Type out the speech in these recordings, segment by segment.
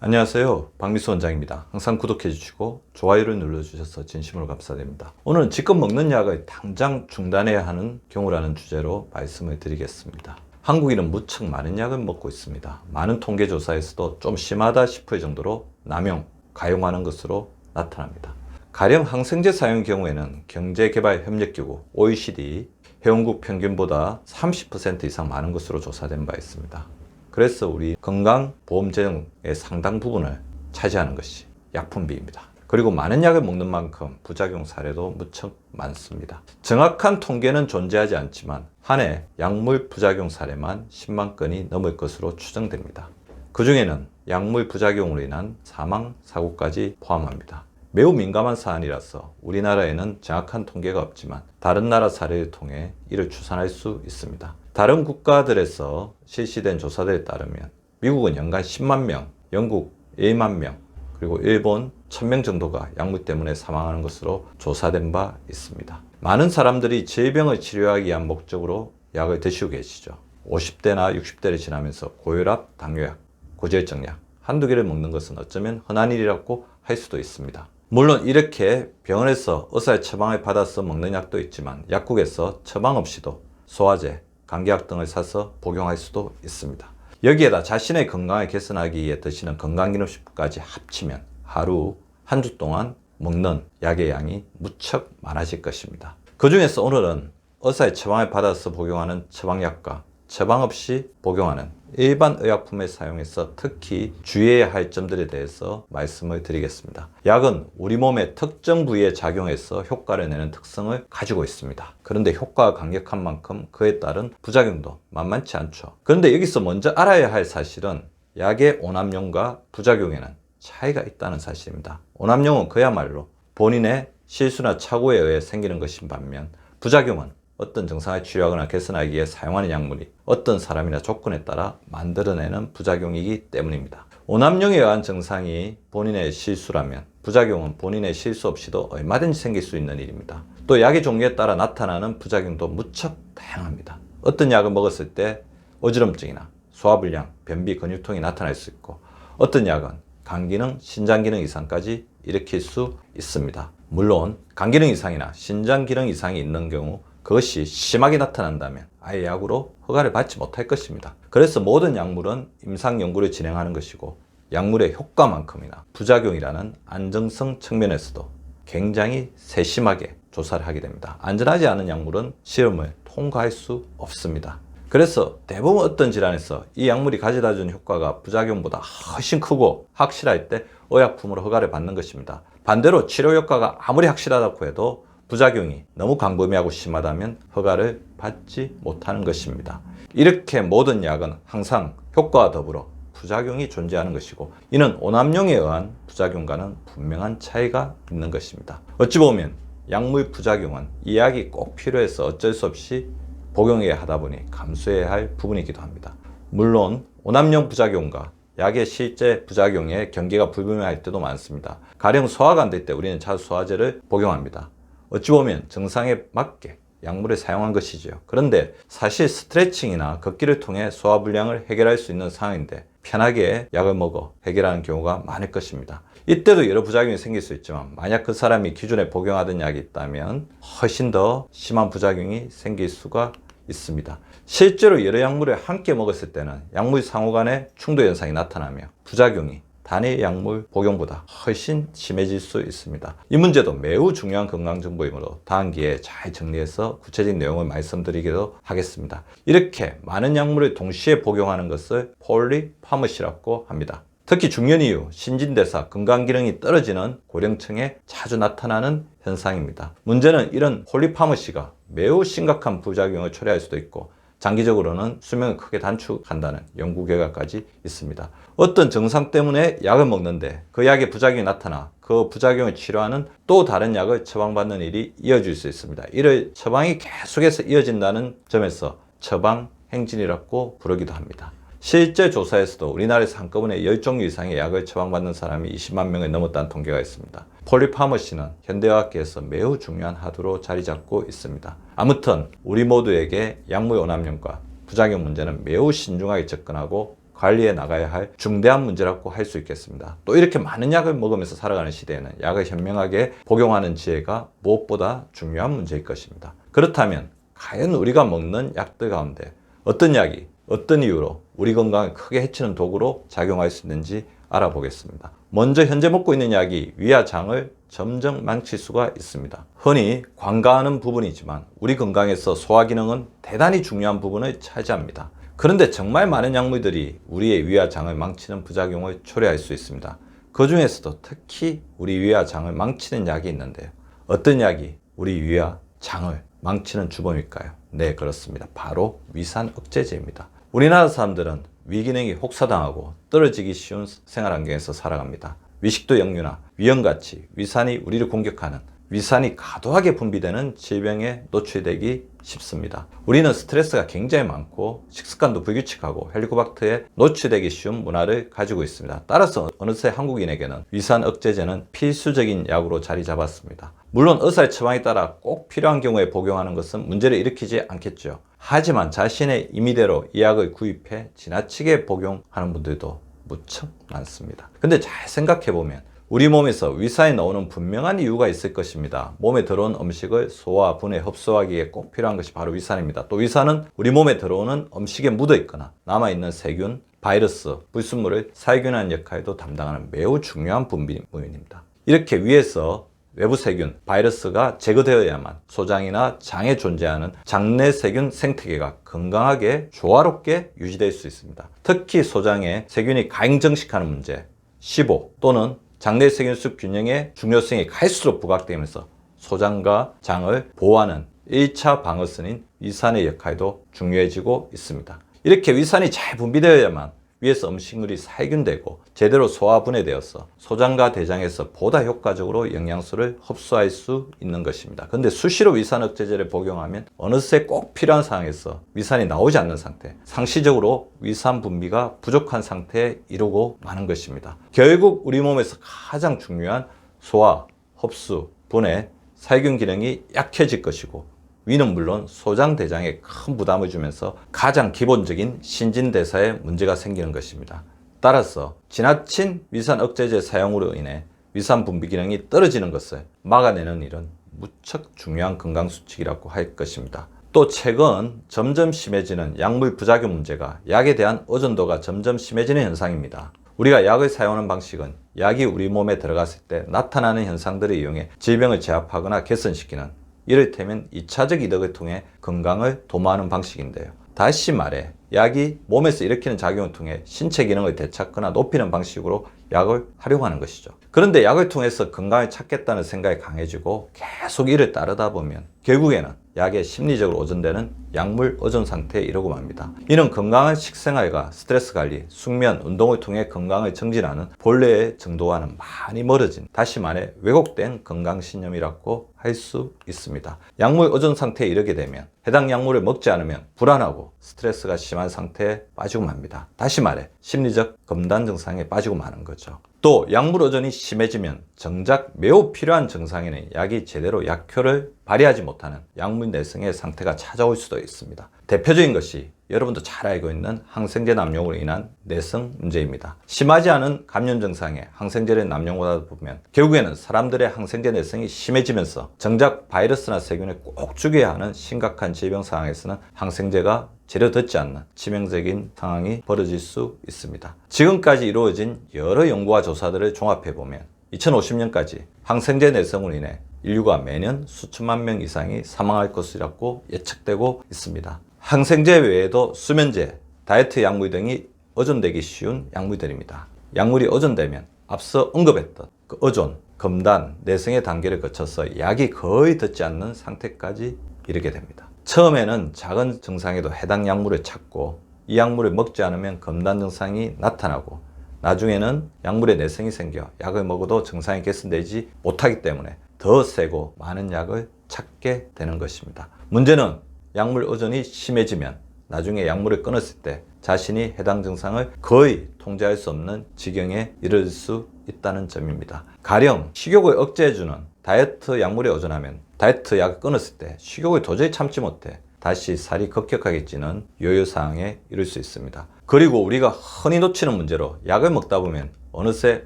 안녕하세요. 박미수 원장입니다. 항상 구독해 주시고 좋아요를 눌러주셔서 진심으로 감사드립니다. 오늘은 지금 먹는 약을 당장 중단해야 하는 경우라는 주제로 말씀을 드리겠습니다. 한국인은 무척 많은 약을 먹고 있습니다. 많은 통계조사에서도 좀 심하다 싶을 정도로 남용, 가용하는 것으로 나타납니다. 가령 항생제 사용 경우에는 경제개발협력기구 OECD 회원국 평균보다 30% 이상 많은 것으로 조사된 바 있습니다. 그래서 우리 건강보험 재정의 상당 부분을 차지하는 것이 약품비입니다. 그리고 많은 약을 먹는 만큼 부작용 사례도 무척 많습니다. 정확한 통계는 존재하지 않지만 한 해 약물 부작용 사례만 10만 건이 넘을 것으로 추정됩니다. 그 중에는 약물 부작용으로 인한 사망, 사고까지 포함합니다. 매우 민감한 사안이라서 우리나라에는 정확한 통계가 없지만 다른 나라 사례를 통해 이를 추산할 수 있습니다. 다른 국가들에서 실시된 조사들에 따르면 미국은 연간 10만 명, 영국 1만 명, 그리고 일본 1000명 정도가 약물 때문에 사망하는 것으로 조사된 바 있습니다. 많은 사람들이 질병을 치료하기 위한 목적으로 약을 드시고 계시죠. 50대나 60대를 지나면서 고혈압, 당뇨약, 고지혈증약 한두 개를 먹는 것은 어쩌면 흔한 일이라고 할 수도 있습니다. 물론 이렇게 병원에서 의사의 처방을 받아서 먹는 약도 있지만 약국에서 처방 없이도 소화제, 감기약 등을 사서 복용할 수도 있습니다. 여기에다 자신의 건강을 개선하기 위해 드시는 건강기능식품까지 합치면 하루 한 주 동안 먹는 약의 양이 무척 많아질 것입니다. 그 중에서 오늘은 의사의 처방을 받아서 복용하는 처방약과 처방 없이 복용하는 일반 의약품을 사용해서 특히 주의해야 할 점들에 대해서 말씀을 드리겠습니다. 약은 우리 몸의 특정 부위에 작용해서 효과를 내는 특성을 가지고 있습니다. 그런데 효과가 강력한 만큼 그에 따른 부작용도 만만치 않죠. 그런데 여기서 먼저 알아야 할 사실은 약의 오남용과 부작용에는 차이가 있다는 사실입니다. 오남용은 그야말로 본인의 실수나 착오에 의해 생기는 것인 반면 부작용은 어떤 증상을 치료하거나 개선하기 위해 사용하는 약물이 어떤 사람이나 조건에 따라 만들어내는 부작용이기 때문입니다. 오남용에 의한 증상이 본인의 실수라면 부작용은 본인의 실수 없이도 얼마든지 생길 수 있는 일입니다. 또 약의 종류에 따라 나타나는 부작용도 무척 다양합니다. 어떤 약을 먹었을 때 어지럼증이나 소화불량, 변비, 근육통이 나타날 수 있고 어떤 약은 간기능, 신장기능 이상까지 일으킬 수 있습니다. 물론 간기능 이상이나 신장기능 이상이 있는 경우 그것이 심하게 나타난다면 아예 약으로 허가를 받지 못할 것입니다. 그래서 모든 약물은 임상연구를 진행하는 것이고 약물의 효과만큼이나 부작용이라는 안정성 측면에서도 굉장히 세심하게 조사를 하게 됩니다. 안전하지 않은 약물은 시험을 통과할 수 없습니다. 그래서 대부분 어떤 질환에서 이 약물이 가져다 주는 효과가 부작용보다 훨씬 크고 확실할 때 의약품으로 허가를 받는 것입니다. 반대로 치료 효과가 아무리 확실하다고 해도 부작용이 너무 광범위하고 심하다면 허가를 받지 못하는 것입니다. 이렇게 모든 약은 항상 효과와 더불어 부작용이 존재하는 것이고 이는 오남용에 의한 부작용과는 분명한 차이가 있는 것입니다. 어찌 보면 약물 부작용은 이 약이 꼭 필요해서 어쩔 수 없이 복용해야 하다 보니 감수해야 할 부분이기도 합니다. 물론 오남용 부작용과 약의 실제 부작용의 경계가 불분명할 때도 많습니다. 가령 소화가 안 될 때 우리는 자주 소화제를 복용합니다. 어찌 보면 증상에 맞게 약물을 사용한 것이지요. 그런데 사실 스트레칭이나 걷기를 통해 소화불량을 해결할 수 있는 상황인데 편하게 약을 먹어 해결하는 경우가 많을 것입니다. 이때도 여러 부작용이 생길 수 있지만 만약 그 사람이 기존에 복용하던 약이 있다면 훨씬 더 심한 부작용이 생길 수가 있습니다. 실제로 여러 약물을 함께 먹었을 때는 약물 상호 간의 충돌 현상이 나타나며 부작용이 단일 약물 복용보다 훨씬 심해질 수 있습니다. 이 문제도 매우 중요한 건강정보이므로 다음 기회에 잘 정리해서 구체적인 내용을 말씀드리기도 하겠습니다. 이렇게 많은 약물을 동시에 복용하는 것을 폴리파머시라고 합니다. 특히 중년 이후 신진대사, 건강기능이 떨어지는 고령층에 자주 나타나는 현상입니다. 문제는 이런 폴리파머시가 매우 심각한 부작용을 초래할 수도 있고 장기적으로는 수명을 크게 단축한다는 연구 결과까지 있습니다. 어떤 증상 때문에 약을 먹는데 그 약의 부작용이 나타나 그 부작용을 치료하는 또 다른 약을 처방받는 일이 이어질 수 있습니다. 이를 처방이 계속해서 이어진다는 점에서 처방행진이라고 부르기도 합니다. 실제 조사에서도 우리나라에서 한꺼번에 10종류 이상의 약을 처방받는 사람이 20만 명을 넘었다는 통계가 있습니다. 폴리파머시는 현대의학계에서 매우 중요한 하도로 자리 잡고 있습니다. 아무튼 우리 모두에게 약물 오남용과 부작용 문제는 매우 신중하게 접근하고 관리해 나가야 할 중대한 문제라고 할 수 있겠습니다. 또 이렇게 많은 약을 먹으면서 살아가는 시대에는 약을 현명하게 복용하는 지혜가 무엇보다 중요한 문제일 것입니다. 그렇다면 과연 우리가 먹는 약들 가운데 어떤 약이 어떤 이유로 우리 건강을 크게 해치는 도구로 작용할 수 있는지 알아보겠습니다. 먼저 현재 먹고 있는 약이 위와 장을 점점 망칠 수가 있습니다. 흔히 관가하는 부분이지만 우리 건강에서 소화 기능은 대단히 중요한 부분을 차지합니다. 그런데 정말 많은 약물들이 우리의 위와 장을 망치는 부작용을 초래할 수 있습니다. 그 중에서도 특히 우리 위와 장을 망치는 약이 있는데요. 어떤 약이 우리 위와 장을 망치는 주범일까요? 네, 그렇습니다. 바로 위산 억제제입니다. 우리나라 사람들은 위기능이 혹사당하고 떨어지기 쉬운 생활 환경에서 살아갑니다. 위식도 역류나 위염같이 위산이 우리를 공격하는, 위산이 과도하게 분비되는 질병에 노출되기 쉽습니다. 우리는 스트레스가 굉장히 많고 식습관도 불규칙하고 헬리코박터에 노출되기 쉬운 문화를 가지고 있습니다. 따라서 어느새 한국인에게는 위산 억제제는 필수적인 약으로 자리 잡았습니다. 물론 의사의 처방에 따라 꼭 필요한 경우에 복용하는 것은 문제를 일으키지 않겠죠. 하지만 자신의 임의대로 이 약을 구입해 지나치게 복용하는 분들도 무척 많습니다. 근데 잘 생각해보면 우리 몸에서 위산이 나오는 분명한 이유가 있을 것입니다. 몸에 들어온 음식을 소화, 분해, 흡수하기에 꼭 필요한 것이 바로 위산입니다. 또 위산은 우리 몸에 들어오는 음식에 묻어 있거나 남아있는 세균, 바이러스, 불순물을 살균하는 역할도 담당하는 매우 중요한 분비물입니다. 이렇게 위에서 외부 세균, 바이러스가 제거되어야만 소장이나 장에 존재하는 장내 세균 생태계가 건강하게 조화롭게 유지될 수 있습니다. 특히 소장에 세균이 가행정식하는 문제, 시보 또는 장내 세균수 균형의 중요성이 갈수록 부각되면서 소장과 장을 보호하는 1차 방어선인 위산의 역할도 중요해지고 있습니다. 이렇게 위산이 잘 분비되어야만 위에서 음식물이 살균되고 제대로 소화 분해되어서 소장과 대장에서 보다 효과적으로 영양소를 흡수할 수 있는 것입니다. 그런데 수시로 위산 억제제를 복용하면 어느새 꼭 필요한 상황에서 위산이 나오지 않는 상태, 상시적으로 위산 분비가 부족한 상태에 이르고 마는 것입니다. 결국 우리 몸에서 가장 중요한 소화, 흡수, 분해, 살균 기능이 약해질 것이고 위는 물론 소장, 대장에 큰 부담을 주면서 가장 기본적인 신진대사에 문제가 생기는 것입니다. 따라서 지나친 위산 억제제 사용으로 인해 위산 분비 기능이 떨어지는 것을 막아내는 일은 무척 중요한 건강수칙이라고 할 것입니다. 또 최근 점점 심해지는 약물 부작용 문제가 약에 대한 의존도가 점점 심해지는 현상입니다. 우리가 약을 사용하는 방식은 약이 우리 몸에 들어갔을 때 나타나는 현상들을 이용해 질병을 제압하거나 개선시키는, 이를테면 2차적 이득을 통해 건강을 도모하는 방식인데요. 다시 말해 약이 몸에서 일으키는 작용을 통해 신체 기능을 되찾거나 높이는 방식으로 약을 활용하는 것이죠. 그런데 약을 통해서 건강을 찾겠다는 생각이 강해지고 계속 이를 따르다 보면 결국에는 약에 심리적으로 의존되는 약물 의존 상태에 이르고 맙니다. 이는 건강한 식생활과 스트레스 관리, 숙면, 운동을 통해 건강을 정진하는 본래의 정도와는 많이 멀어진, 다시 말해 왜곡된 건강신념이라고 할 수 있습니다. 약물 의존 상태에 이르게 되면 해당 약물을 먹지 않으면 불안하고 스트레스가 심한 상태에 빠지고 맙니다. 다시 말해 심리적 검단 증상에 빠지고 마는 거죠. 또 약물 의존이 심해지면 정작 매우 필요한 증상에는 약이 제대로 약효를 발휘하지 못하는 약물 내성의 상태가 찾아올 수도 있습니다. 대표적인 것이 여러분도 잘 알고 있는 항생제 남용으로 인한 내성 문제입니다. 심하지 않은 감염 증상에 항생제를 남용하다 보면 결국에는 사람들의 항생제 내성이 심해지면서 정작 바이러스나 세균을 꼭 죽여야 하는 심각한 질병 상황에서는 항생제가 제대로 듣지 않는 치명적인 상황이 벌어질 수 있습니다. 지금까지 이루어진 여러 연구와 조사들을 종합해보면 2050년까지 항생제 내성으로 인해 인류가 매년 수천만 명 이상이 사망할 것이라고 예측되고 있습니다. 항생제 외에도 수면제, 다이어트 약물 등이 의존되기 쉬운 약물들입니다. 약물이 의존되면 앞서 언급했던 그 의존, 검단, 내성의 단계를 거쳐서 약이 거의 듣지 않는 상태까지 이르게 됩니다. 처음에는 작은 증상에도 해당 약물을 찾고 이 약물을 먹지 않으면 검단 증상이 나타나고 나중에는 약물에 내성이 생겨 약을 먹어도 증상이 개선되지 못하기 때문에 더 세고 많은 약을 찾게 되는 것입니다. 문제는 약물 의존이 심해지면 나중에 약물을 끊었을 때 자신이 해당 증상을 거의 통제할 수 없는 지경에 이를 수 있다는 점입니다. 가령 식욕을 억제해주는 다이어트 약물에 의존하면 다이어트 약을 끊었을 때 식욕을 도저히 참지 못해 다시 살이 급격하게 찌는 요요사항에 이를 수 있습니다. 그리고 우리가 흔히 놓치는 문제로 약을 먹다 보면 어느새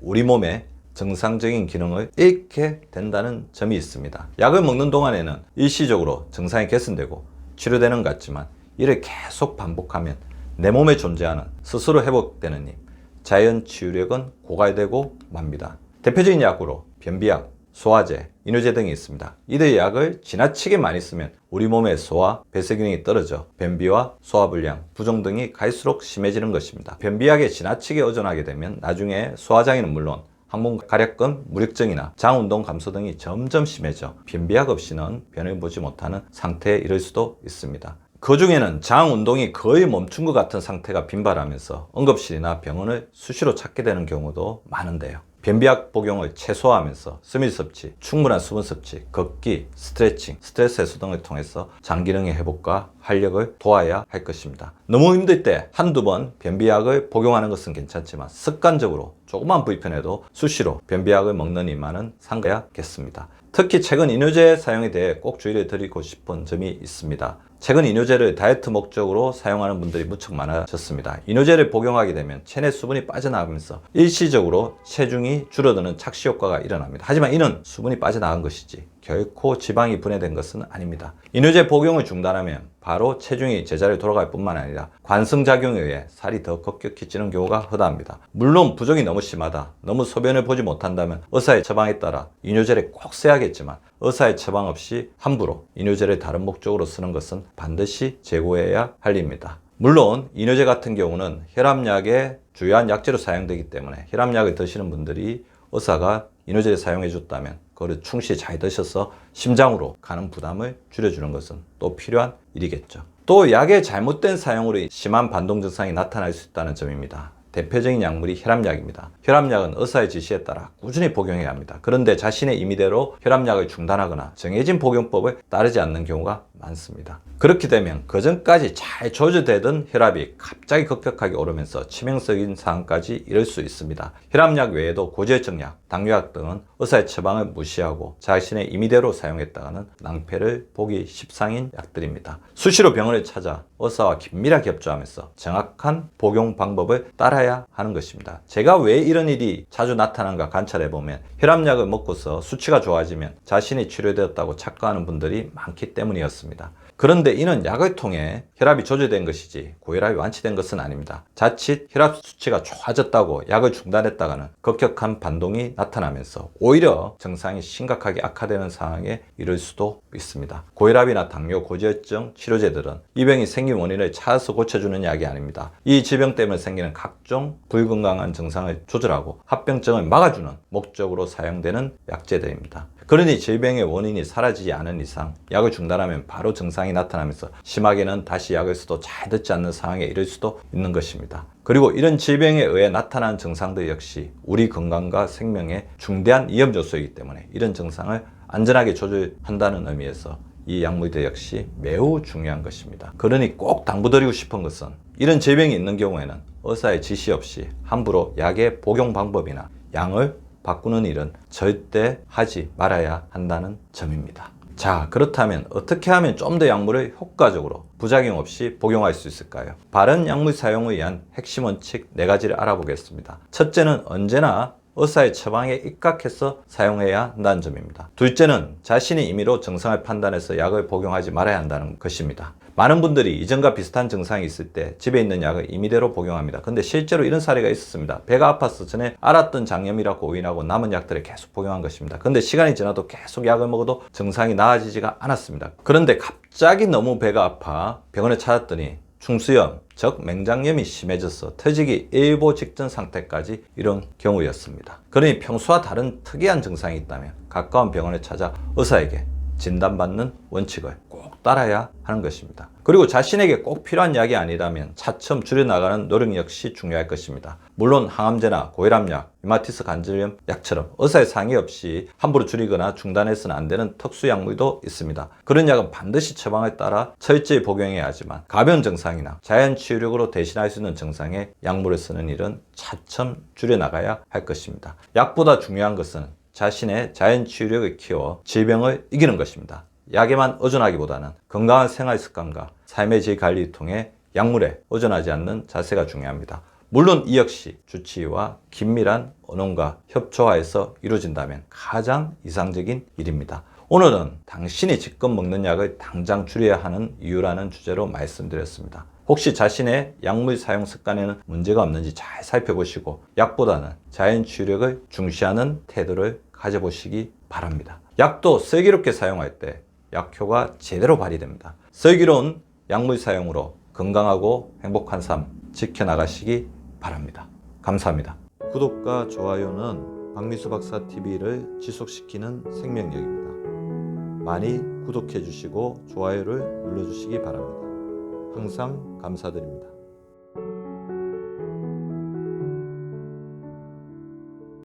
우리 몸에 정상적인 기능을 잃게 된다는 점이 있습니다. 약을 먹는 동안에는 일시적으로 증상이 개선되고 치료되는 것 같지만 이를 계속 반복하면 내 몸에 존재하는 스스로 회복되는 힘, 자연 치유력은 고갈되고 맙니다. 대표적인 약으로 변비약, 소화제, 이뇨제 등이 있습니다. 이들의 약을 지나치게 많이 쓰면 우리 몸의 소화, 배쇄 기능이 떨어져 변비와 소화불량, 부종 등이 갈수록 심해지는 것입니다. 변비약에 지나치게 의존하게 되면 나중에 소화장애는 물론 항문 가렵근, 무력증이나 장운동 감소 등이 점점 심해져 변비약 없이는 변을 보지 못하는 상태에 이를 수도 있습니다. 그 중에는 장 운동이 거의 멈춘 것 같은 상태가 빈발하면서 응급실이나 병원을 수시로 찾게 되는 경우도 많은데요. 변비약 복용을 최소화하면서 수면 섭취, 충분한 수분 섭취, 걷기, 스트레칭, 스트레스 해소 등을 통해서 장 기능의 회복과 활력을 도와야 할 것입니다. 너무 힘들 때 한두 번 변비약을 복용하는 것은 괜찮지만 습관적으로 조그만 불편해도 수시로 변비약을 먹는 이만은 삼가야겠습니다. 특히 최근 이뇨제 사용에 대해 꼭 주의를 드리고 싶은 점이 있습니다. 최근 이뇨제를 다이어트 목적으로 사용하는 분들이 무척 많아졌습니다. 이뇨제를 복용하게 되면 체내 수분이 빠져나가면서 일시적으로 체중이 줄어드는 착시 효과가 일어납니다. 하지만 이는 수분이 빠져나간 것이지 결코 지방이 분해된 것은 아닙니다. 이뇨제 복용을 중단하면 바로 체중이 제자리로 돌아갈 뿐만 아니라 관성작용에 의해 살이 더 급격히 찌는 경우가 허다합니다. 물론 부종이 너무 심하다, 너무 소변을 보지 못한다면 의사의 처방에 따라 이뇨제를 꼭 써야겠지만 의사의 처방 없이 함부로 이뇨제를 다른 목적으로 쓰는 것은 반드시 재고해야 할 일입니다. 물론 이뇨제 같은 경우는 혈압약의 주요한 약재로 사용되기 때문에 혈압약을 드시는 분들이 의사가 이뇨제를 사용해 줬다면 그걸 충실히 잘 드셔서 심장으로 가는 부담을 줄여주는 것은 또 필요한 일이겠죠. 또 약의 잘못된 사용으로 심한 반동 증상이 나타날 수 있다는 점입니다. 대표적인 약물이 혈압약입니다. 혈압약은 의사의 지시에 따라 꾸준히 복용해야 합니다. 그런데 자신의 임의대로 혈압약을 중단하거나 정해진 복용법을 따르지 않는 경우가 많습니다. 그렇게 되면 그전까지 잘 조절되던 혈압이 갑자기 급격하게 오르면서 치명적인 상황까지 이를 수 있습니다. 혈압약 외에도 고지혈증 약, 당뇨약 등은 의사의 처방을 무시하고 자신의 임의대로 사용했다가는 낭패를 보기 십상인 약들입니다. 수시로 병원을 찾아 의사와 긴밀하게 협조하면서 정확한 복용 방법을 따라야 하는 것입니다. 제가 왜 이런 일이 자주 나타나는가 관찰해보면 혈압약을 먹고서 수치가 좋아지면 자신이 치료되었다고 착각하는 분들이 많기 때문이었습니다. 그런데 이는 약을 통해 혈압이 조절된 것이지 고혈압이 완치된 것은 아닙니다. 자칫 혈압 수치가 좋아졌다고 약을 중단했다가는 급격한 반동이 나타나면서 오히려 증상이 심각하게 악화되는 상황에 이를 수도 있습니다. 고혈압이나 당뇨, 고지혈증 치료제들은 이 병이 생긴 원인을 찾아서 고쳐주는 약이 아닙니다. 이 질병 때문에 생기는 각종 불건강한 증상을 조절하고 합병증을 막아주는 목적으로 사용되는 약제들입니다. 그러니 질병의 원인이 사라지지 않은 이상 약을 중단하면 바로 증상이 나타나면서 심하게는 다시 약을 써도 잘 듣지 않는 상황에 이를 수도 있는 것입니다. 그리고 이런 질병에 의해 나타나는 증상들 역시 우리 건강과 생명에 중대한 위험 요소이기 때문에 이런 증상을 안전하게 조절한다는 의미에서 이 약물들 역시 매우 중요한 것입니다. 그러니 꼭 당부드리고 싶은 것은 이런 질병이 있는 경우에는 의사의 지시 없이 함부로 약의 복용 방법이나 양을 바꾸는 일은 절대 하지 말아야 한다는 점입니다. 자, 그렇다면 어떻게 하면 좀 더 약물을 효과적으로 부작용 없이 복용할 수 있을까요? 바른 약물 사용을 위한 핵심 원칙 4가지를 알아보겠습니다. 첫째는 언제나 의사의 처방에 입각해서 사용해야 한다는 점입니다. 둘째는 자신의 임의로 증상을 판단해서 약을 복용하지 말아야 한다는 것입니다. 많은 분들이 이전과 비슷한 증상이 있을 때 집에 있는 약을 임의대로 복용합니다. 근데 실제로 이런 사례가 있었습니다. 배가 아파서 전에 알았던 장염이라고 오인하고 남은 약들을 계속 복용한 것입니다. 근데 시간이 지나도 계속 약을 먹어도 증상이 나아지지가 않았습니다. 그런데 갑자기 너무 배가 아파 병원에 찾았더니 충수염, 즉 맹장염이 심해져서 터지기 일보 직전 상태까지 이런 경우였습니다. 그러니 평소와 다른 특이한 증상이 있다면 가까운 병원에 찾아 의사에게 진단받는 원칙을 꼭 따라야 하는 것입니다. 그리고 자신에게 꼭 필요한 약이 아니라면 차츰 줄여나가는 노력 역시 중요할 것입니다. 물론 항암제나 고혈압약, 류마티스 관절염 약처럼 의사의 상의 없이 함부로 줄이거나 중단해서는 안 되는 특수약물도 있습니다. 그런 약은 반드시 처방을 따라 철저히 복용해야 하지만 가벼운 증상이나 자연치유력으로 대신할 수 있는 증상에 약물을 쓰는 일은 차츰 줄여나가야 할 것입니다. 약보다 중요한 것은 자신의 자연치유력을 키워 질병을 이기는 것입니다. 약에만 의존하기보다는 건강한 생활 습관과 삶의 질 관리를 통해 약물에 의존하지 않는 자세가 중요합니다. 물론 이 역시 주치의와 긴밀한 의논과 협조하에서 이루어진다면 가장 이상적인 일입니다. 오늘은 당신이 지금 먹는 약을 당장 줄여야 하는 이유라는 주제로 말씀드렸습니다. 혹시 자신의 약물 사용 습관에는 문제가 없는지 잘 살펴보시고 약보다는 자연치유력을 중시하는 태도를 가져보시기 바랍니다. 약도 슬기롭게 사용할 때 약효가 제대로 발휘됩니다. 슬기로운 약물 사용으로 건강하고 행복한 삶 지켜나가시기 바랍니다. 감사합니다. 구독과 좋아요는 박미수 박사 TV를 지속시키는 생명력입니다. 많이 구독해 주시고 좋아요를 눌러 주시기 바랍니다. 항상 감사드립니다.